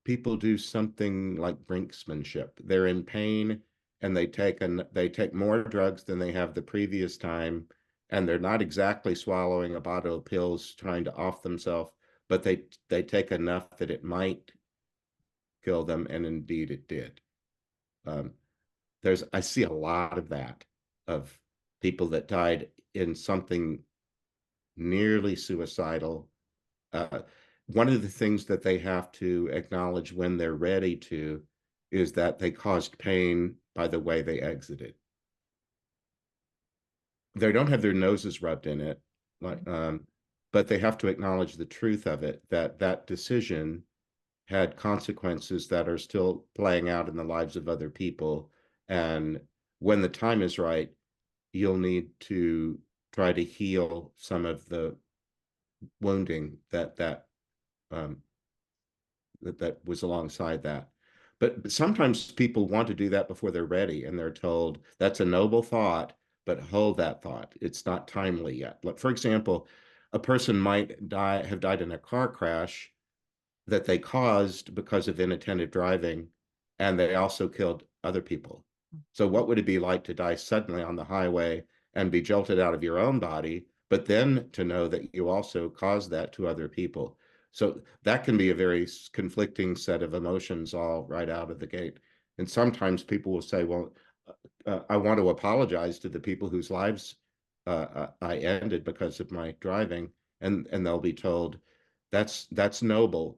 people do something like brinksmanship. They're in pain and they take more drugs than they have the previous time, and they're not exactly swallowing a bottle of pills trying to off themselves, but they take enough that it might kill them, and indeed it did. Um, I see a lot of that, of people that died in something nearly suicidal. Uh, one of the things that they have to acknowledge when they're ready to is that they caused pain by the way they exited. They don't have their noses rubbed in it, like, but they have to acknowledge the truth of it, that that decision had consequences that are still playing out in the lives of other people. And when the time is right, you'll need to try to heal some of the wounding um, that was alongside that. But sometimes people want to do that before they're ready, and they're told that's a noble thought, but hold that thought. It's not timely yet. Like, for example, a person might have died in a car crash that they caused because of inattentive driving, and they also killed other people. So what would it be like to die suddenly on the highway and be jolted out of your own body, but then to know that you also caused that to other people? So that can be a very conflicting set of emotions all right out of the gate. And sometimes people will say, well, I want to apologize to the people whose lives I ended because of my driving. And they'll be told, that's noble,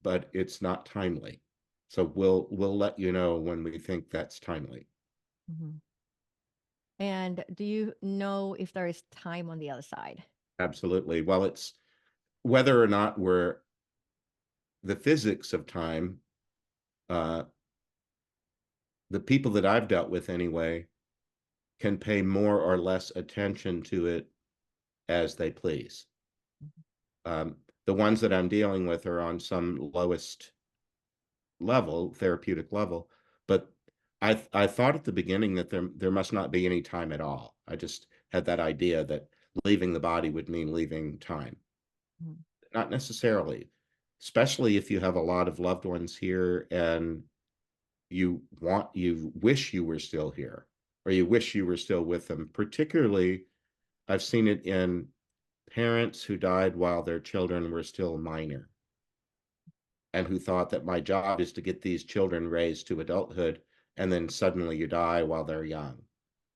but it's not timely. So we'll let you know when we think that's timely. Mm-hmm. And do you know if there is time on the other side? Absolutely. Well, it's whether or not we're the physics of time, uh, the people that I've dealt with anyway can pay more or less attention to it as they please. The ones that I'm dealing with are on some lowest level, therapeutic level, but I thought at the beginning that there must not be any time at all. I just had that idea that leaving the body would mean leaving time. Mm-hmm. Not necessarily, especially if you have a lot of loved ones here and you wish you were still here, or you wish you were still with them. Particularly, I've seen it in parents who died while their children were still minor, and who thought that my job is to get these children raised to adulthood, and then suddenly you die while they're young.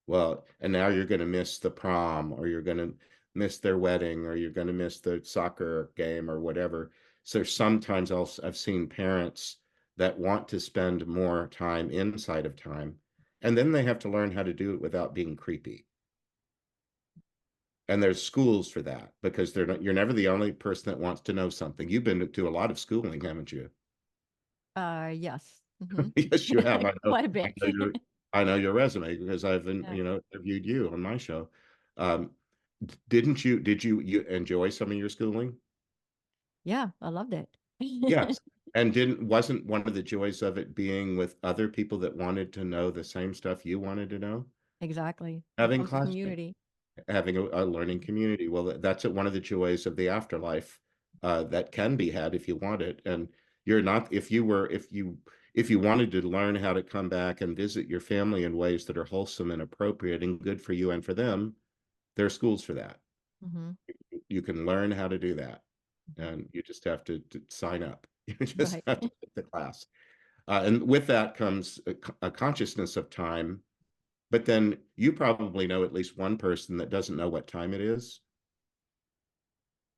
Well, and now you're going to miss the prom, or you're going to miss their wedding, or you're going to miss the soccer game or whatever. So sometimes I've seen parents that want to spend more time inside of time, and then they have to learn how to do it without being creepy. And there's schools for that, because you're never the only person that wants to know something. You've been to a lot of schooling, haven't you? Yes. Mm-hmm. Yes, you have. Quite a bit. I know your resume because I've been, Yeah. interviewed you on my show. Um, did you enjoy some of your schooling? Yeah, I loved it. Yes. And wasn't one of the joys of it being with other people that wanted to know the same stuff you wanted to know? Exactly. It Having becomes a classmates, community. having a learning community. Well, that's one of the joys of the afterlife, that can be had if you want it. And you're not, if you wanted to learn how to come back and visit your family in ways that are wholesome and appropriate and good for you and for them, there are schools for that. Mm-hmm. You can learn how to do that, and you just have to sign up. You just Right. have to take the class. And with that comes a consciousness of time. But then you probably know at least one person that doesn't know what time it is.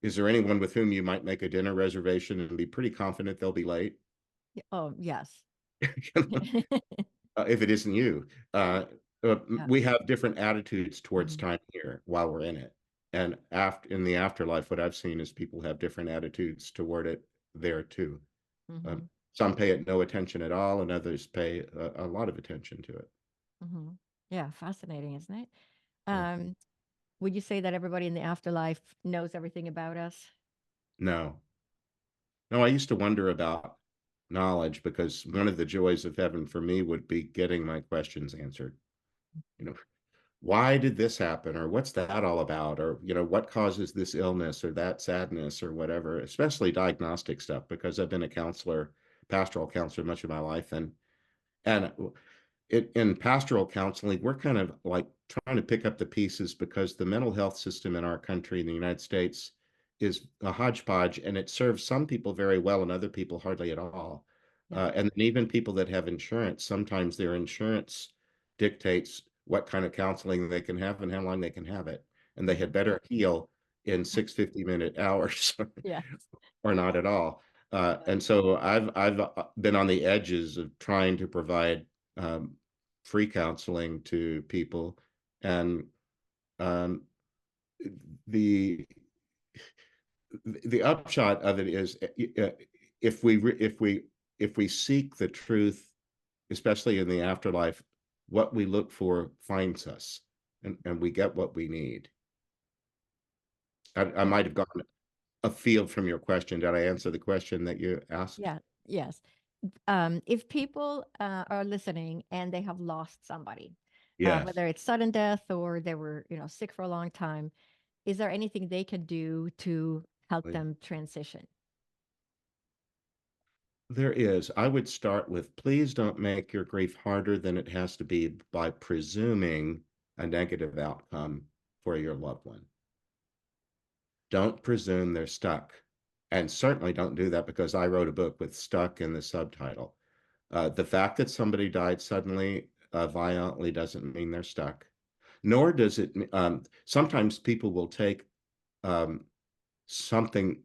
Is there anyone with whom you might make a dinner reservation and be pretty confident they'll be late? Oh, yes. If it isn't you. Yeah. We have different attitudes towards Mm-hmm. time here while we're in it. And in the afterlife, what I've seen is people have different attitudes toward it there too. Mm-hmm. Some pay it no attention at all, and others pay a lot of attention to it. Mm-hmm. Yeah, fascinating, isn't it? Yeah. Would you say that everybody in the afterlife knows everything about us? No, no, I used to wonder about knowledge, because one of the joys of heaven for me would be getting my questions answered. You know, why did this happen, or what's that all about, or what causes this illness or that sadness or whatever, especially diagnostic stuff, because I've been a counselor, pastoral counselor much of my life. And in pastoral counseling, we're kind of like trying to pick up the pieces, because the mental health system in our country, in the United States, is a hodgepodge, and it serves some people very well and other people hardly at all. Yeah. And even people that have insurance, sometimes their insurance dictates what kind of counseling they can have and how long they can have it. And they Mm-hmm. had better heal in 6 50-minute hours Yes. or not at all. And so I've been on the edges of trying to provide free counseling to people, and um, the the upshot of it is, if we seek the truth, especially in the afterlife, what we look for finds us, and we get what we need. I might have gone afield from your question. Did I answer the question that you asked? Yeah. Yes. If people are listening and they have lost somebody, Yes. whether it's sudden death or they were, sick for a long time, is there anything they can do to help them transition? There is. I would start with, please don't make your grief harder than it has to be by presuming a negative outcome for your loved one. Don't presume they're stuck. And certainly don't do that because I wrote a book with "stuck" in the subtitle. The fact that somebody died suddenly, violently, doesn't mean they're stuck. Nor does it, sometimes people will take something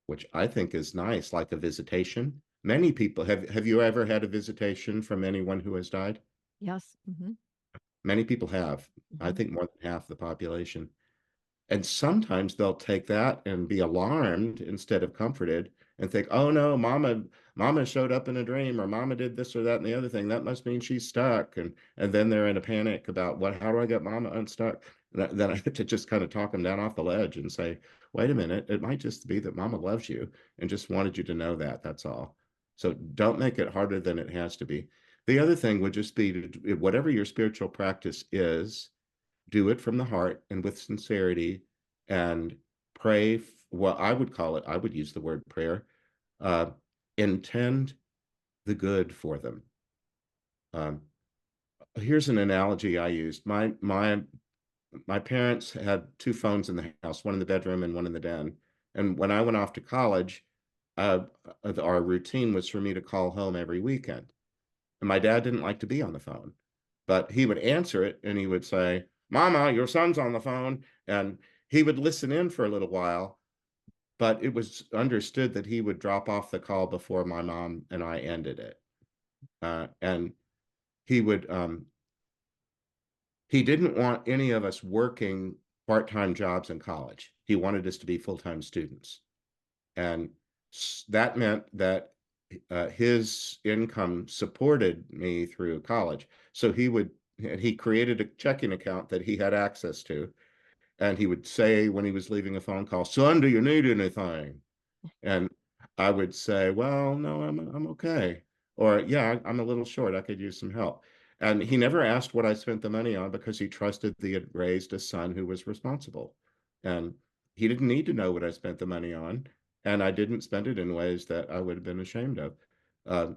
which I think is nice, like a visitation. Many people have you ever had a visitation from anyone who has died? Yes. Hmm. Many people have. I Hmm. think more than half the population. And sometimes they'll take that and be alarmed instead of comforted and think, oh no, mama showed up in a dream, or mama did this or that and the other thing. That must mean she's stuck. And then they're in a panic about, how do I get mama unstuck? And then I have to just kind of talk them down off the ledge and say, wait a minute, it might just be that mama loves you and just wanted you to know that. That's all. So don't make it harder than it has to be. The other thing would just be to, whatever your spiritual practice is, do it from the heart and with sincerity, and pray. Well, I would call it, I would use the word prayer. Uh, Intend the good for them. Um, Here's an analogy I used. My parents had two phones in the house, one in the bedroom and one in the den. And when I went off to college, our routine was for me to call home every weekend. And my dad didn't like to be on the phone, but he would answer it and he would say, Mama, your son's on the phone. And he would listen in for a little while, but it was understood that he would drop off the call before my mom and I ended it. And he would, he didn't want any of us working part-time jobs in college. He wanted us to be full-time students. And that meant that his income supported me through college. So he created a checking account that he had access to. And he would say when he was leaving a phone call, son, do you need anything? And I would say, well, no, I'm okay. Or, yeah, I'm a little short. I could use some help. And he never asked what I spent the money on because he trusted that he had raised a son who was responsible. And he didn't need to know what I spent the money on. And I didn't spend it in ways that I would have been ashamed of. Um,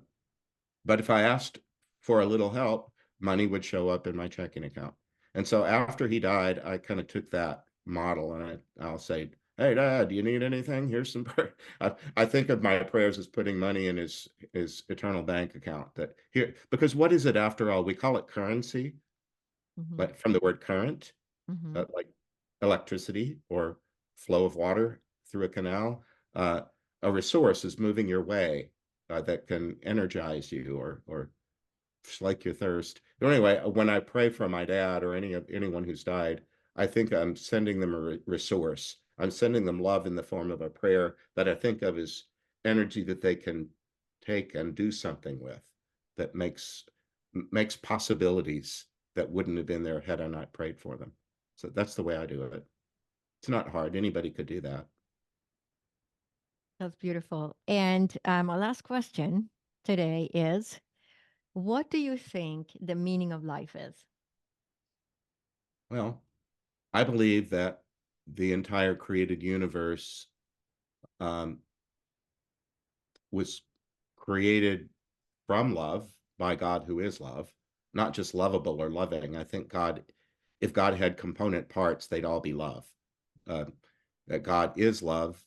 but if I asked for a little help, money would show up in my checking account. And so after he died, I kind of took that model and I'll say, hey, Dad, do you need anything? Here's some prayer. I think of my prayers as putting money in his eternal bank account. That here, because what is it after all? We call it currency, Hmm. but from the word current, Hmm. like electricity or flow of water through a canal. Uh, a resource is moving your way, that can energize you or slake your thirst. But anyway, when I pray for my dad or anyone who's died, I think I'm sending them a resource. I'm sending them love in the form of a prayer that I think of as energy that they can take and do something with, that makes possibilities that wouldn't have been there had I not prayed for them. So that's the way I do it. It's not hard. Anybody could do that. That's beautiful. And our last question today is, what do you think the meaning of life is? Well, I believe that the entire created universe um, was created from love by God, who is love, not just lovable or loving. I think if God had component parts, they'd all be love. Uh, that God is love,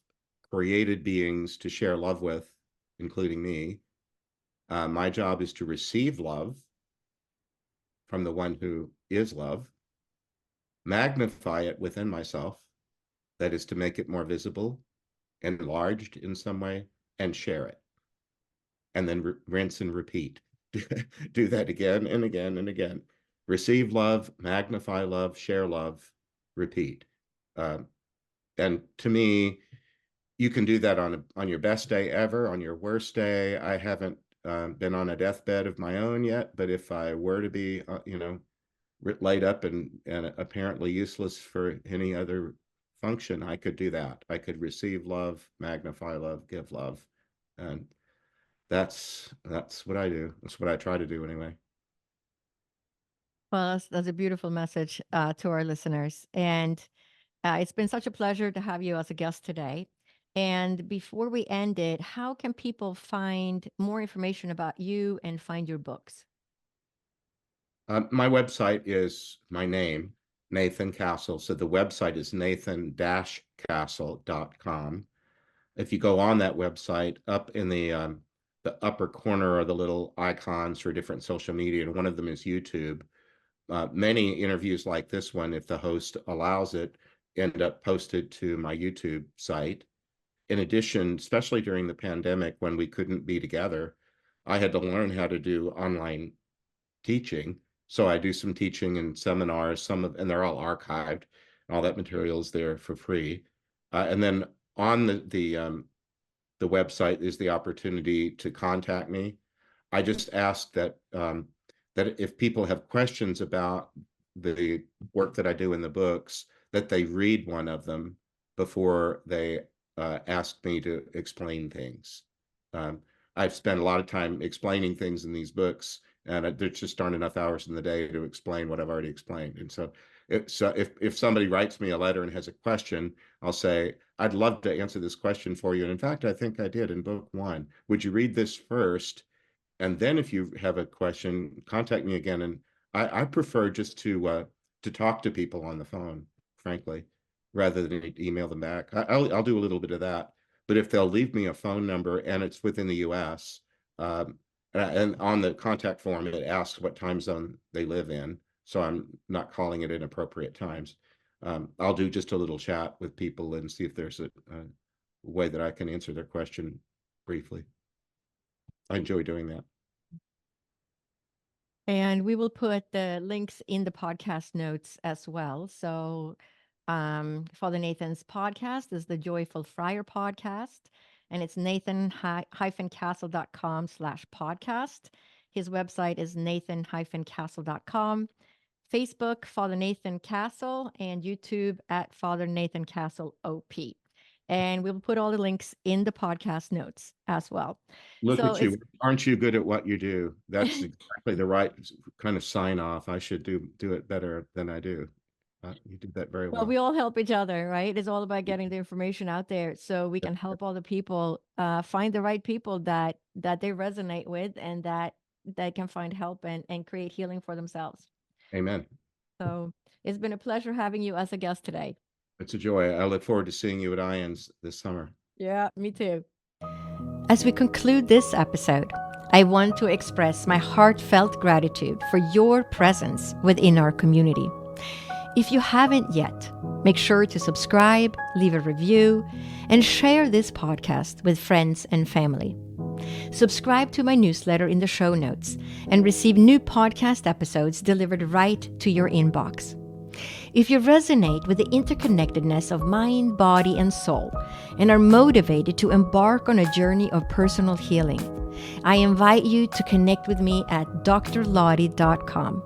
created beings to share love with, including me. My job is to receive love from the one who is love, magnify it within myself, that is to make it more visible, enlarged in some way, and share it. And then rinse and repeat. Do that again and again and again. Receive love, magnify love, share love, repeat. And to me, you can do that on your best day ever, on your worst day. I haven't been on a deathbed of my own yet, but if I were to be, laid up and apparently useless for any other function, I could do that. I could receive love, magnify love, give love, and that's what I do. That's what I try to do anyway. Well, that's a beautiful message to our listeners. And it's been such a pleasure to have you as a guest today. And before we end it, how can people find more information about you and find your books? My website is my name, Nathan Castle. So the website is nathan-castle.com. If you go on that website, up in the upper corner are the little icons for different social media, and one of them is YouTube. Many interviews like this one, if the host allows it, end up posted to my YouTube site. In addition, especially during the pandemic when we couldn't be together, I had to learn how to do online teaching. So I do some teaching and seminars, and they're all archived. All that material is there for free. And then on the website is the opportunity to contact me. I just ask that if people have questions about the work that I do in the books, that they read one of them before they ask me to explain things. I've spent a lot of time explaining things in these books, and there just aren't enough hours in the day to explain what I've already explained. And so if somebody writes me a letter and has a question, I'll say, I'd love to answer this question for you. And in fact, I think I did in book 1. Would you read this first? And then if you have a question, contact me again. And I prefer just to talk to people on the phone, frankly, rather than email them back. I'll do a little bit of that. But if they'll leave me a phone number and it's within the US, and on the contact form, it asks what time zone they live in. So I'm not calling it inappropriate times. I'll do just a little chat with people and see if there's a way that I can answer their question briefly. I enjoy doing that. And we will put the links in the podcast notes as well. So Father Nathan's podcast is the Joyful Friar podcast, and it's nathan-castle.com/podcast. His website is nathan-castle.com. Facebook, Father Nathan Castle, and YouTube at Father Nathan Castle O.P. And we'll put all the links in the podcast notes as well. Look at you. Aren't you good at what you do? That's exactly the right kind of sign off. I should do it better than I do. You did that very well. Well, we all help each other, right? It's all about getting the information out there so we can help all the people find the right people that they resonate with and that they can find help and create healing for themselves. Amen. So it's been a pleasure having you as a guest today. It's a joy. I look forward to seeing you at IANDS this summer. Yeah, me too. As we conclude this episode, I want to express my heartfelt gratitude for your presence within our community. If you haven't yet, make sure to subscribe, leave a review, and share this podcast with friends and family. Subscribe to my newsletter in the show notes and receive new podcast episodes delivered right to your inbox. If you resonate with the interconnectedness of mind, body, and soul, and are motivated to embark on a journey of personal healing, I invite you to connect with me at drlottie.com.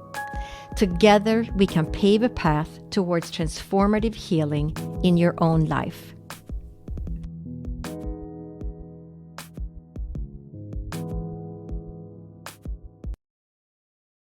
Together, we can pave a path towards transformative healing in your own life.